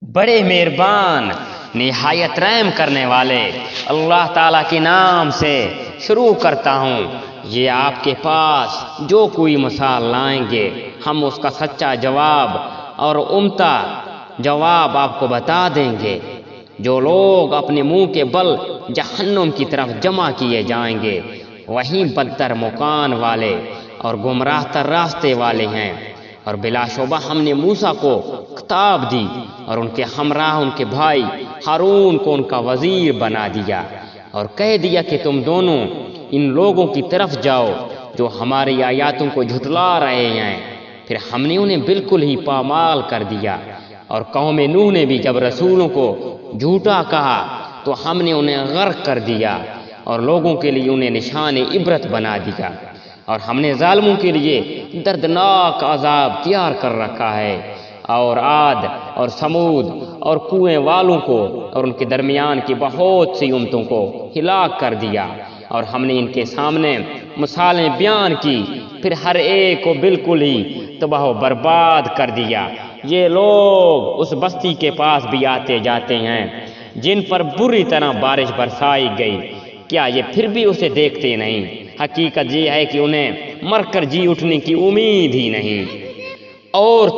بڑے مہربان نہایت رحم کرنے والے اللہ تعالیٰ کے نام سے شروع کرتا ہوں۔ یہ آپ کے پاس جو کوئی مثال لائیں گے ہم اس کا سچا جواب اور عمدہ جواب آپ کو بتا دیں گے۔ جو لوگ اپنے منہ کے بل جہنم کی طرف جمع کیے جائیں گے وہیں بدتر مکان والے اور گمراہ تر راستے والے ہیں۔ اور بلا شبہ ہم نے موسیٰ کو کتاب دی اور ان کے ہمراہ ان کے بھائی ہارون کو ان کا وزیر بنا دیا اور کہہ دیا کہ تم دونوں ان لوگوں کی طرف جاؤ جو ہماری آیاتوں کو جھٹلا رہے ہیں۔ پھر ہم نے انہیں بالکل ہی پامال کر دیا۔ اور قوم نوح نے بھی جب رسولوں کو جھوٹا کہا تو ہم نے انہیں غرق کر دیا اور لوگوں کے لیے انہیں نشان عبرت بنا دیا۔ اور ہم نے ظالموں کے لیے دردناک عذاب تیار کر رکھا ہے۔ اور عاد اور سمود اور کنویں والوں کو اور ان کے درمیان کی بہت سی امتوں کو ہلاک کر دیا۔ اور ہم نے ان کے سامنے مثالیں بیان کی پھر ہر ایک کو بالکل ہی تباہ و برباد کر دیا۔ یہ لوگ اس بستی کے پاس بھی آتے جاتے ہیں جن پر بری طرح بارش برسائی گئی، کیا یہ پھر بھی اسے دیکھتے نہیں؟ حقیقت یہ ہے کہ انہیں مر کر جی اٹھنے کی امید ہی نہیں۔ اور